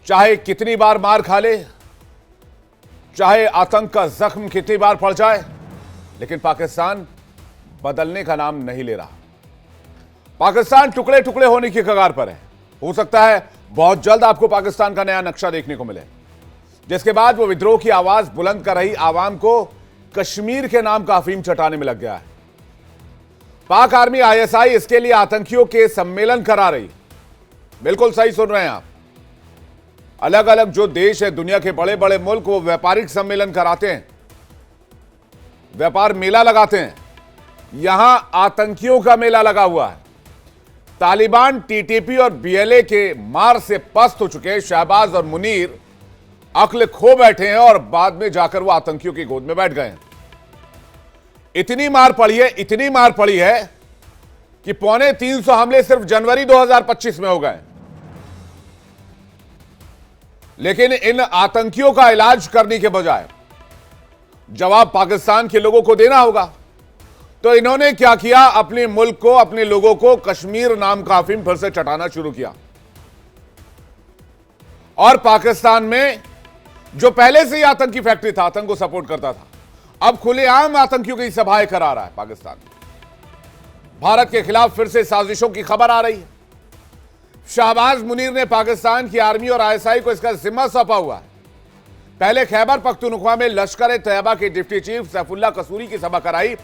चाहे कितनी बार मार खा ले, चाहे आतंक का जख्म कितनी बार पड़ जाए, लेकिन पाकिस्तान बदलने का नाम नहीं ले रहा। पाकिस्तान टुकड़े टुकड़े होने की कगार पर है। हो सकता है बहुत जल्द आपको पाकिस्तान का नया नक्शा देखने को मिले, जिसके बाद वो विद्रोह की आवाज बुलंद कर रही आवाम को कश्मीर के नाम का अफीम चटाने में लग गया है। पाक आर्मी आईएसआई इसके लिए आतंकियों के सम्मेलन करा रही। बिल्कुल सही सुन रहे हैं आप। अलग अलग जो देश है, दुनिया के बड़े बड़े मुल्क, वो व्यापारिक सम्मेलन कराते हैं, व्यापार मेला लगाते हैं। यहां आतंकियों का मेला लगा हुआ है। तालिबान, टीटीपी और बीएलए के मार से पस्त हो चुके शहबाज और मुनीर अक्ल खो बैठे हैं और बाद में जाकर वो आतंकियों की गोद में बैठ गए हैं। इतनी मार पड़ी है कि 350 हमले सिर्फ जनवरी 2025 में हो गए। लेकिन इन आतंकियों का इलाज करने के बजाय जवाब पाकिस्तान के लोगों को देना होगा। तो इन्होंने क्या किया, अपने मुल्क को, अपने लोगों को कश्मीर नाम का अफीम फिर से चटाना शुरू किया। और पाकिस्तान में जो पहले से ही आतंकी फैक्ट्री था, आतंक को सपोर्ट करता था, अब खुलेआम आतंकियों की सभाएं करा रहा है पाकिस्तान। भारत के खिलाफ फिर से साजिशों की खबर आ रही है। शहबाज मुनीर ने पाकिस्तान की आर्मी और आईएसआई को इसका जिम्मा सौंपा हुआ है। पहले खैबर पख्तूनख्वा में लश्कर तैयबा के डिप्टी चीफ सैफुल्लाह कसूरी की सभा कराई,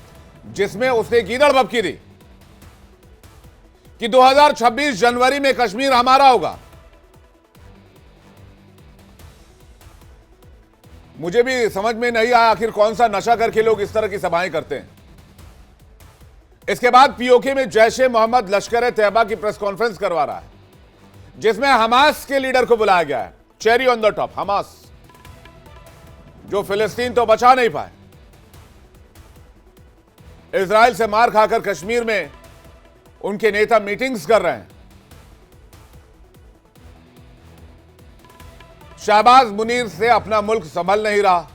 जिसमें उसने गीदड़ भभकी दी कि 2026 जनवरी में कश्मीर हमारा होगा। मुझे भी समझ में नहीं आया आखिर कौन सा नशा करके लोग इस तरह की सभाएं करते हैं। इसके बाद पीओके में जैश-ए मोहम्मद लश्कर तैयबा की प्रेस कॉन्फ्रेंस करवा रहा है, जिसमें हमास के लीडर को बुलाया गया है। Cherry on the top Hamas, जो फिलिस्तीन तो बचा नहीं पाए। इजराइल से मार खाकर कश्मीर में उनके नेता मीटिंग्स कर रहे हैं। शहबाज मुनीर से अपना मुल्क संभल नहीं रहा।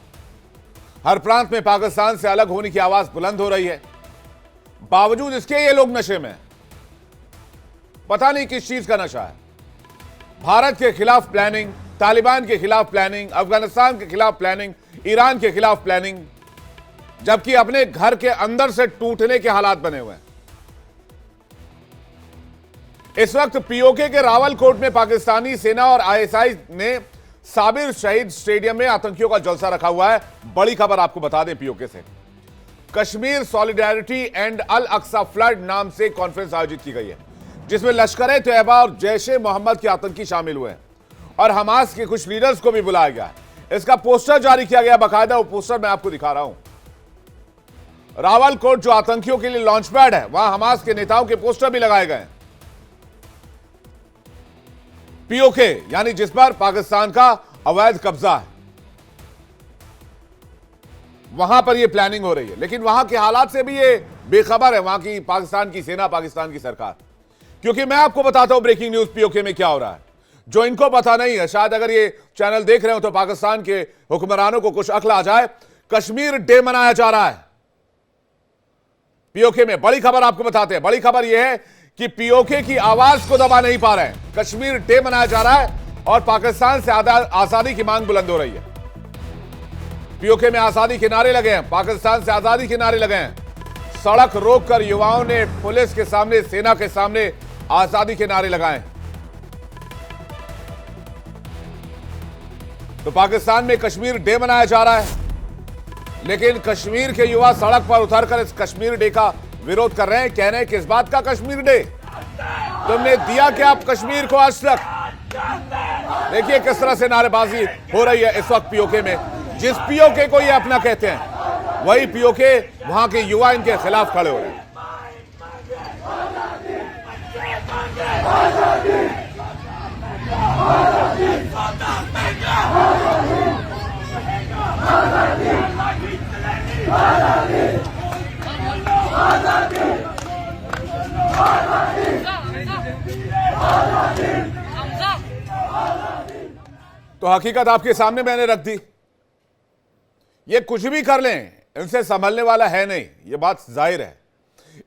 हर प्रांत में पाकिस्तान से अलग होने की आवाज बुलंद हो रही है। बावजूद इसके ये लोग नशे में, पता नहीं किस चीज का नशा है। भारत के खिलाफ प्लानिंग, तालिबान के खिलाफ प्लानिंग, अफगानिस्तान के खिलाफ प्लानिंग, ईरान के खिलाफ प्लानिंग, जबकि अपने घर के अंदर से टूटने के हालात बने हुए हैं। इस वक्त पीओके के रावलकोट में पाकिस्तानी सेना और आईएसआई ने साबिर शहीद स्टेडियम में आतंकियों का जलसा रखा हुआ है। बड़ी खबर आपको बता दें पीओके से, Kashmir solidarity and Al Aqsa flood नाम से कॉन्फ्रेंस आयोजित की गई है, जिसमें लश्कर तैयबा और जैश-ए मोहम्मद के आतंकी शामिल हुए हैं और हमास के कुछ लीडर्स को भी बुलाया गया है। इसका पोस्टर जारी किया गया, बाकायदा वो पोस्टर मैं आपको दिखा रहा हूं। रावलकोट जो आतंकियों के लिए लॉन्च पैड है, वहां हमास के नेताओं के पोस्टर भी लगाए गए हैं। पीओके यानी जिस पर पाकिस्तान का अवैध कब्जा है, वहां पर यह प्लानिंग हो रही है। लेकिन वहां के हालात से भी ये बेखबर है वहां की पाकिस्तान की सेना, पाकिस्तान की सरकार। क्योंकि मैं आपको बताता हूं ब्रेकिंग न्यूज पीओके में क्या हो रहा है, जो इनको पता नहीं है। शायद अगर ये चैनल देख रहे हो तो पाकिस्तान के हुक्मरानों को कुछ अक्ल आ जाए। कश्मीर डे मनाया जा रहा है पीओके में। बड़ी खबर आपको बताते हैं। बड़ी खबर यह है कि पीओके की आवाज को दबा नहीं पा रहे हैं। कश्मीर डे मनाया जा रहा है और पाकिस्तान से आजादी की मांग बुलंद हो रही है। पीओके में आजादी के नारे लगे हैं, पाकिस्तान से आजादी के नारे लगे हैं। सड़क रोककर युवाओं ने पुलिस के सामने, सेना के सामने आजादी के नारे लगाए। तो पाकिस्तान में कश्मीर डे मनाया जा रहा है, लेकिन कश्मीर के युवा सड़क पर उतरकर इस कश्मीर डे का विरोध कर रहे हैं। कह रहे हैं किस बात का कश्मीर डे, तुमने दिया क्या आप कश्मीर को आज तक। देखिए किस तरह से नारेबाजी हो रही है इस वक्त पीओके में। जिस पीओके को ये अपना कहते हैं, वही पीओके वहां के युवा इनके खिलाफ खड़े हो रहे हैं। तो हकीकत आपके सामने मैंने रख दी। ये कुछ भी कर लें, इनसे संभलने वाला है नहीं, ये बात जाहिर है।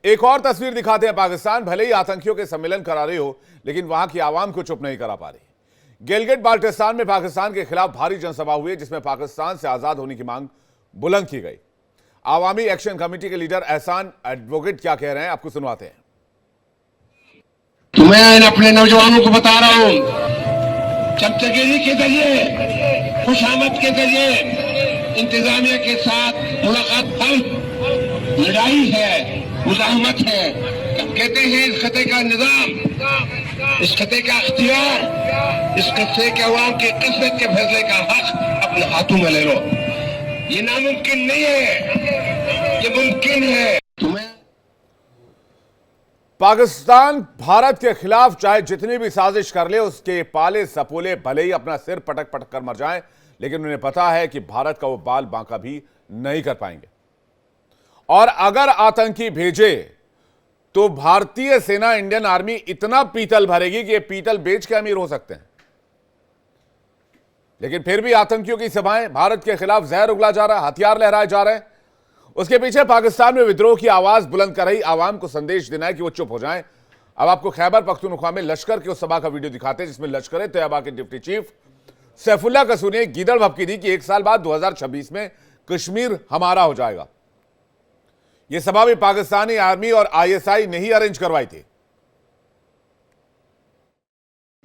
एक और तस्वीर दिखाते हैं। पाकिस्तान भले ही आतंकियों के सम्मेलन करा रही हो, लेकिन वहां की आवाम को चुप नहीं करा पा रही। गिलगिट बाल्टिस्तान में पाकिस्तान के खिलाफ भारी जनसभा हुई जिसमें पाकिस्तान से आजाद होने की मांग बुलंद की गई। आवामी एक्शन कमेटी के लीडर एहसान एडवोकेट क्या कह रहे हैं आपको सुनवाते हैं। तो मैं अपने नौजवानों को बता रहा हूं, चमचगिरी के जरिए, खुशामद के जरिए इंतजामिया के साथ मुलाकात हम लड़ाई है, मुजाहमत है। हम कहते हैं इस खते का निजाम, इस खते का अख्तियार, इस खते के अवाम की किस्मत के फैसले का हक अपने हाथों में ले लो। ये नामुमकिन नहीं है, ये मुमकिन है। तुम्हें पाकिस्तान भारत के खिलाफ चाहे जितनी भी साजिश कर ले, उसके पाले सपोले भले ही अपना सिर पटक पटक कर मर जाएं, लेकिन उन्हें पता है कि भारत का वो बाल बांका भी नहीं कर पाएंगे। और अगर आतंकी भेजे तो भारतीय सेना, इंडियन आर्मी इतना पीतल भरेगी कि ये पीतल बेच के अमीर हो सकते हैं। लेकिन फिर भी आतंकियों की सभाएं, भारत के खिलाफ जहर उगला जा रहा है, हथियार लहराए जा रहे हैं। उसके पीछे पाकिस्तान में विद्रोह की आवाज बुलंद कर रही आवाम को संदेश देना है कि वो चुप हो जाएं। अब आपको खैबर पख्तूनख्वा में लश्कर की उस सभा का वीडियो दिखाते हैं जिसमें लश्कर तैयबा के डिप्टी चीफ सैफुल्लाह कसूरी ने गीदड़ भपकी दी कि 1 साल बाद 2026 में कश्मीर हमारा हो जाएगा। यह सभा भी पाकिस्तानी आर्मी और ISI ने ही अरेंज करवाई थी।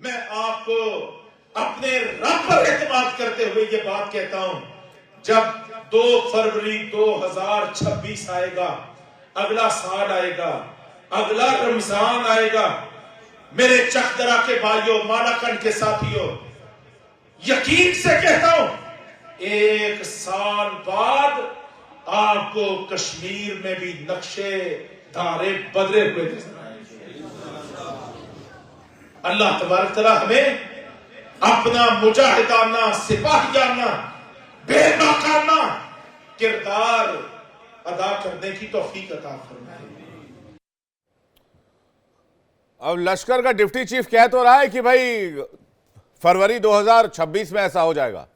मैं आपको अपने रब पर एतमाद करते हुए ये बात कहता हूं, जब 2 फरवरी 2026 आएगा, अगला साल आएगा, अगला रमजान आएगा, मेरे चकदरा के भाइयों, मालाकंड के साथियों, यकीन से कहता हूं 1 साल बाद आपको कश्मीर में भी नक्शे धारे बदले हुए नजर आएंगे। अल्लाह तबारक तआला हमें अपना मुजाहिदाना, सिपाहियाना, बेबाकाना किरदार अदा करने की तौफीक अता फरमाए। अब लश्कर का डिप्टी चीफ कह तो रहा है कि भाई फरवरी 2026 में ऐसा हो जाएगा,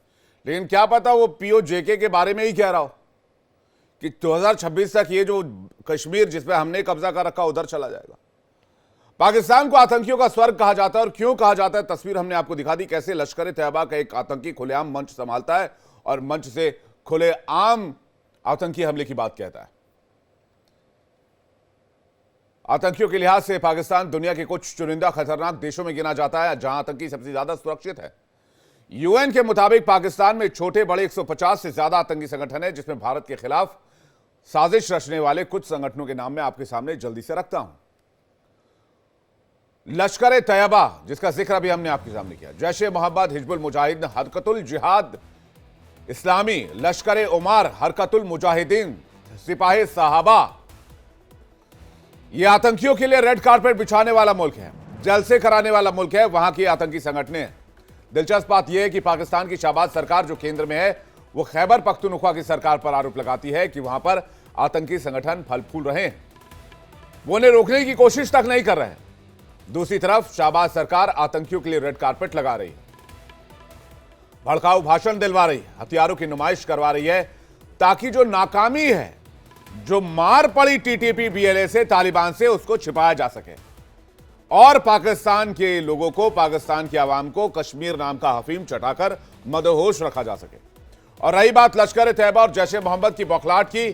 लेकिन क्या पता वो POJK के बारे में ही कह रहा हो कि 2026 तक ये जो कश्मीर जिस पे हमने कब्जा कर रखा उधर चला जाएगा। पाकिस्तान को आतंकियों का स्वर्ग कहा जाता है, और क्यों कहा जाता है तस्वीर हमने आपको दिखा दी, कैसे लश्कर तैयबा का एक आतंकी खुलेआम मंच संभालता है और मंच से खुलेआम आतंकी हमले की बात कहता है। आतंकियों के लिहाज से पाकिस्तान दुनिया के कुछ चुनिंदा खतरनाक देशों में गिना जाता है जहां आतंकी सबसे ज्यादा सुरक्षित है। UN के मुताबिक पाकिस्तान में छोटे बड़े 150 से ज्यादा आतंकी संगठन है, जिसमें भारत के खिलाफ साजिश रचने वाले कुछ संगठनों के नाम मैं आपके सामने जल्दी से रखता हूं। लश्कर तैयबा, जिसका जिक्र अभी हमने आपके सामने किया, जैश-ए मोहम्मद, हिजबुल मुजाहिदीन, हरकतुल जिहाद इस्लामी, लश्कर उमर, हरकतुल मुजाहिदीन, सिपाही साहबा, यह आतंकियों के लिए रेड कारपेट बिछाने वाला मुल्क है, जलसे कराने वाला मुल्क है। वहां की आतंकी संगठनें हैं। दिलचस्प बात यह है कि पाकिस्तान की शाहबाज सरकार जो केंद्र में है, वो खैबर पख्तूनख्वा की सरकार पर आरोप लगाती है कि वहां पर आतंकी संगठन फल फूल रहे हैं, वो उन्हें रोकने की कोशिश तक नहीं कर रहे हैं। दूसरी तरफ शाहबाज सरकार आतंकियों के लिए रेड कारपेट लगा रही है, भड़काऊ भाषण दिलवा रही है, हथियारों की नुमाइश करवा रही है, ताकि जो नाकामी है, जो मार पड़ी TTP BLA से, तालिबान से, उसको छिपाया जा सके और पाकिस्तान के लोगों को, पाकिस्तान की आवाम को कश्मीर नाम का हफीम चटाकर मदहोश रखा जा सके। और रही बात लश्कर तैयबा और जैश-ए मोहम्मद की बौखलाहट की,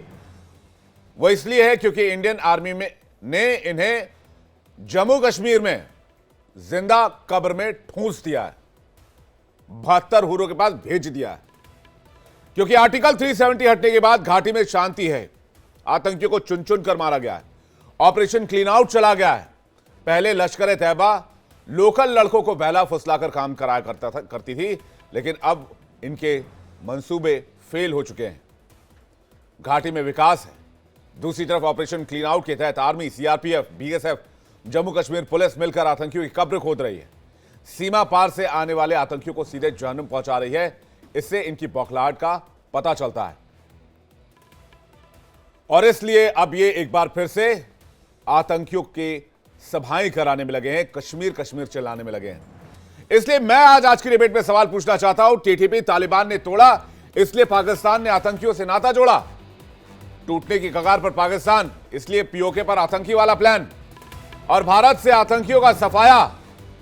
वो इसलिए है क्योंकि इंडियन आर्मी ने इन्हें जम्मू कश्मीर में जिंदा कब्र में ठूंस दिया है, 72 हुरों के पास भेज दिया है, क्योंकि आर्टिकल 370 हटने के बाद घाटी में शांति है। आतंकियों को चुन चुन कर मारा गया है, ऑपरेशन क्लीन आउट चला गया है। पहले लश्कर तैयबा लोकल लड़कों को बहला फुसलाकर काम कराया करती थी, लेकिन अब इनके मंसूबे फेल हो चुके हैं। घाटी में विकास है। दूसरी तरफ ऑपरेशन क्लीन आउट के तहत army, CRPF, BSF, Jammu Kashmir police मिलकर आतंकियों की कब्र खोद रही है, सीमा पार से आने वाले आतंकियों को सीधे जहन्नुम पहुंचा रही है। इससे इनकी बौखलाहट का पता चलता है और इसलिए अब ये एक बार फिर से आतंकियों के सभाएं कराने में लगे हैं, कश्मीर कश्मीर चिल्लाने में लगे हैं। इसलिए मैं आज की डिबेट में सवाल पूछना चाहता हूं, TTP तालिबान ने तोड़ा, इसलिए पाकिस्तान ने आतंकियों से नाता जोड़ा। टूटने की कगार पर पाकिस्तान, इसलिए POK पर आतंकी वाला प्लान, और भारत से आतंकियों का सफाया,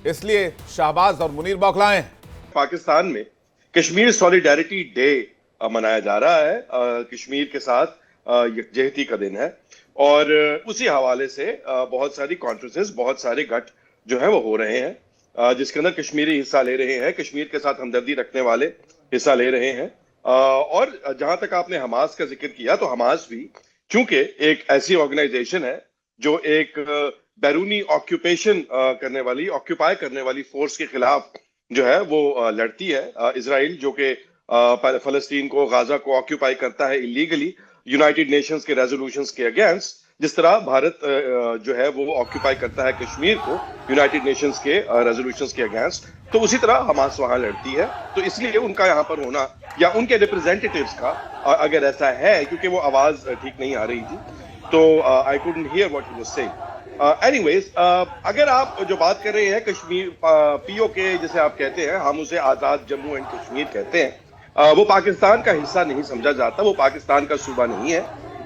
इसलिए शाहबाज और मुनीर बौखलाए हैं। पाकिस्तान में कश्मीर सॉलिडारिटी डे मनाया जा रहा है। कश्मीर के साथ यकजहती का दिन है और उसी हवाले से बहुत सारी कॉन्फ्रेंसेस, बहुत सारे गठ जो है वो हो रहे हैं जिसके अंदर कश्मीरी हिस्सा ले रहे हैं, कश्मीर के साथ हमदर्दी रखने वाले हिस्सा ले रहे हैं। और जहां तक आपने हमास का जिक्र किया, तो हमास भी चूंकि एक ऐसी ऑर्गेनाइजेशन है जो एक बैरूनी ऑक्यूपेशन ऑक्यूपाई करने वाली फोर्स के खिलाफ जो है वो लड़ती है। इजराइल जो कि फलस्तीन को, गाजा को ऑक्यूपाई करता है इलीगली यूनाइटेड नेशंस के रेजोल्यूशंस के अगेंस्ट, जिस तरह भारत जो है वो ऑक्यूपाई करता है कश्मीर को यूनाइटेड नेशंस के रेजोल्यूशंस के अगेंस्ट, तो उसी तरह हमास वहां लड़ती है। तो इसलिए उनका यहाँ पर होना या उनके रिप्रेजेंटेटिव्स का अगर ऐसा है, क्योंकि वो आवाज ठीक नहीं आ रही थी, तो I couldn't hear what he was saying. Anyways, अगर आप जो बात कर रहे हैं कश्मीर पीओके जिसे आप कहते हैं, हम उसे आजाद जम्मू एंड कश्मीर कहते हैं, वो पाकिस्तान का हिस्सा नहीं समझा जाता, वो पाकिस्तान का सूबा नहीं है।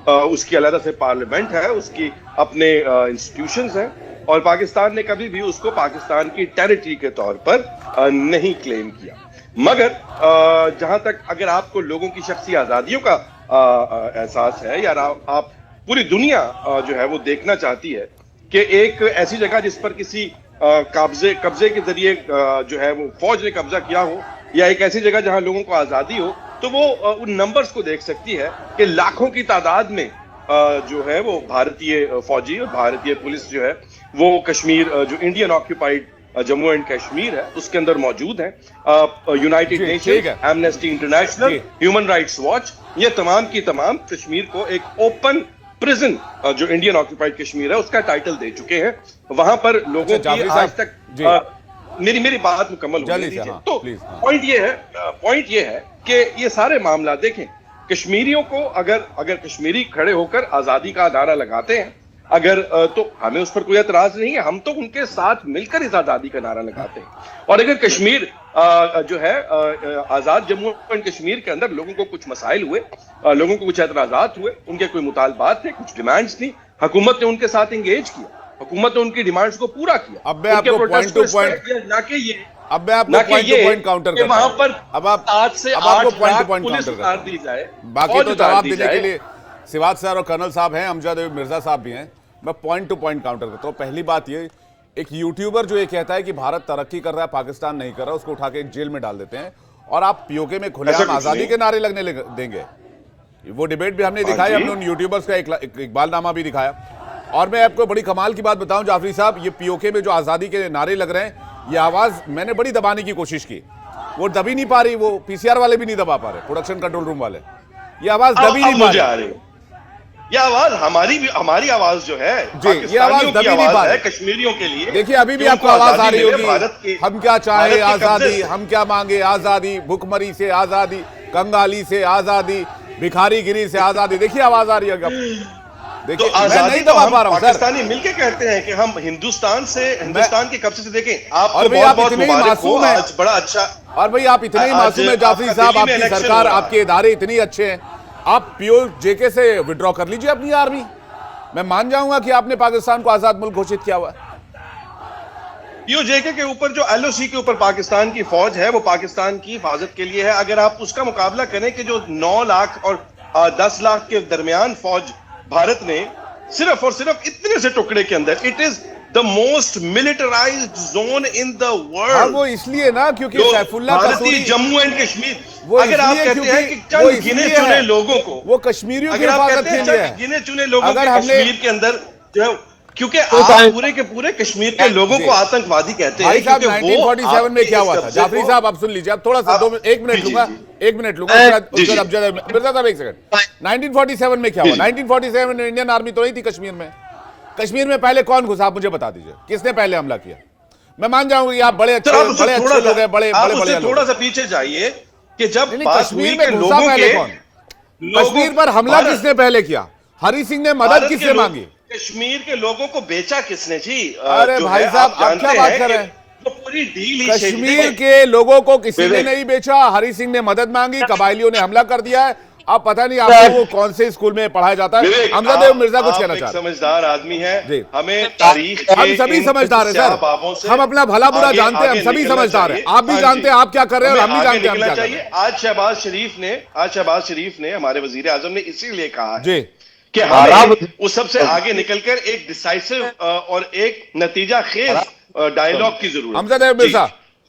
उसकी अलग से पार्लियामेंट है, उसकी अपने इंस्टीट्यूशंस हैं और पाकिस्तान ने कभी भी उसको पाकिस्तान की टेरिटरी के तौर पर नहीं क्लेम किया। मगर जहां तक अगर आपको लोगों की शख्सी आजादियों का एहसास है या आप पूरी दुनिया जो है वो देखना चाहती है कि एक ऐसी जगह जिस पर किसी कब्जे के जरिए जो है वो फौज ने कब्जा किया हो, या एक ऐसी जगह जहां लोगों को आजादी हो, तो वो उन नंबर्स को देख सकती है कि लाखों की तादाद में जो है वो भारतीय फौजी और भारतीय पुलिस जो है वो कश्मीर जो Indian occupied Jammu and Kashmir है उसके अंदर मौजूद है। United Nations, amnesty international, human rights watch, ये तमाम की तमाम कश्मीर को एक ओपन प्रिजन जो इंडियन ऑक्यूपाइड कश्मीर है उसका टाइटल दे चुके हैं। वहां पर लोगों की आज तक मेरी बात मुकम्मल हो गई है। तो पॉइंट ये है कि ये सारे मामला देखें, कश्मीरियों को अगर कश्मीरी खड़े होकर आजादी का नारा लगाते हैं तो हमें उस पर कोई एतराज नहीं है, हम तो उनके साथ मिलकर इस आजादी का नारा लगाते हैं। और अगर कश्मीर जो है आजाद जम्मू एंड कश्मीर के अंदर लोगों को कुछ मसाइल हुए, लोगों को कुछ एतराजात हुए, उनके कोई मुतालबात थे, कुछ डिमांड्स थी, हुकूमत ने उनके साथ एंगेज किया, हुकूमत ने उनकी डिमांड्स को पूरा किया। अब मैं आपको पॉइंट टू पॉइंट काउंटर करता हूं। पर अब आप 8 से 8 लाख पुलिस उतार दी जाए, बाकी तो जवाब देने के लिए सिवाज सर और कर्नल साहब हैं, अमजद मिर्जा साहब भी हैं। मैं पॉइंट टू पॉइंट काउंटर करता हूं। पहली बात ये, एक यूट्यूबर जो ये कहता है कि भारत तरक्की कर रहा है, पाकिस्तान नहीं कर रहा, उसको उठा के एक जेल में डाल देते हैं और आप पीओके में खुलेआम आजादी के नारे लगने देंगे। वो डिबेट भी हमने दिखाई, हमने उन यूट्यूबर्स का एक इकबालनामा भी दिखाया। और मैं आपको बड़ी कमाल की बात बताऊं जाफरी साहब, ये पीओके में जो आजादी के नारे लग रहे हैं, ये आवाज मैंने बड़ी दबाने की कोशिश की, वो दबी नहीं पा रही, वो पीसीआर वाले भी नहीं दबा पा रहे, प्रोडक्शन कंट्रोल रूम वाले, ये आवाज दबी नहीं पा रही। ये आवाज हमारी आवाज जो है जी, ये आवाज दबी नहीं पा रही कश्मीरियों के लिए। देखिए अभी भी आपको आवाज आ रही होगी, हम क्या चाहे आजादी, हम क्या मांगे आजादी, भुखमरी से आजादी, कंगाली से आजादी, भिखारीगिरी से आजादी, देखिए आवाज आ रही है। देखिए तो मैं नहीं दबा पा रहा हूं सर। पाकिस्तानी मिलके कहते हैं कि हम हिंदुस्तान के कब्जे से देखें। और भाई आप इतने ही मासूम हैं, बड़ा अच्छा, और भाई आप इतने ही मासूम हैं जाफरी साहब, आपकी सरकार, आपके इदारे इतने अच्छे हैं, आप पीओ जेके से विड्रॉ कर लीजिए अपनी आर्मी। मैं मान जाऊंगा कि आपने पाकिस्तान को आजाद मुल्क घोषित किया हुआ है। पीओ जेके के ऊपर जो एलओसी के ऊपर पाकिस्तान की फौज है वो पाकिस्तान की हिफाजत के लिए है। अगर आप उसका मुकाबला करें कि जो 9 लाख और 10 लाख के दरमियान फौज भारत ने सिर्फ और सिर्फ इतने से टुकड़े के अंदर, it is the most militarized zone in the world. वो इसलिए ना क्योंकि सैफुल्लाह भारतीय जम्मू एंड कश्मीर, वो अगर आप कहते हैं कि चंद गिने चुने लोगों को, वो कश्मीरियों की हिफाजत के लिए है, गिने चुने लोगों को कश्मीर के अंदर जो है, क्योंकि आप पूरे के पूरे कश्मीर के लोगों को आतंकवादी कहते हैं। 1947 में क्या हुआ था जाफरी साहब, आप सुन लीजिए, आप थोड़ा सा 1 मिनट लूंगा, 1 मिनट लूंगा मिर्जा साहब, 1 सेकंड। 1947 में क्या हुआ? 1947 में इंडियन आर्मी तो नहीं थी कश्मीर में। कश्मीर में पहले कौन घुसा, आप मुझे बता दीजिए, किसने पहले हमला किया? मैं मान जाऊंगा कि आप बड़े अच्छे लोग हैं, बड़े थोड़ा सा पीछे जाइए कि जब कश्मीर में घुसा पहले कौन, कश्मीर पर हमला किसने पहले किया, हरि सिंह ने मदद किससे मांगी, कश्मीर के लोगों को बेचा किसने जी? अरे भाई साहब आप क्या बात कर रहे हैं? तो पूरी डील ही कश्मीर के लोगों को किसी ने नहीं बेचा, हरि सिंह ने मदद मांगी, कबायलियों ने हमला कर दिया है अब पता नहीं आपको वो कौन से स्कूल में पढ़ाया जाता है। विवेक, हमजा मिर्जा कुछ कहना आप चाहते हैं। समझदार आदमी है, जी। हमें तारीख के हम सभी इन समझदार हैं स्याहबाबों सर, से हम अपना भला बुरा आगे- जानते हैं, आगे हम सभी निकलना समझदार हैं। चाहिए। आप भी हाँ जानते जी। हैं आप क्या कर रहे हैं और हम भी हमें जानते हैं आगे हम क्या निकलना कर रहे चाहिए। हैं। आज शहबाज शरीफ ने हमारे वजीर आजम ने इसीलिए कहा है जी कि हमें उस सबसे आगे निकलकर एक डिसाइसिव और एक नतीजा खेज डायलॉग की जरूरत है। हमजा जी। मिर्जा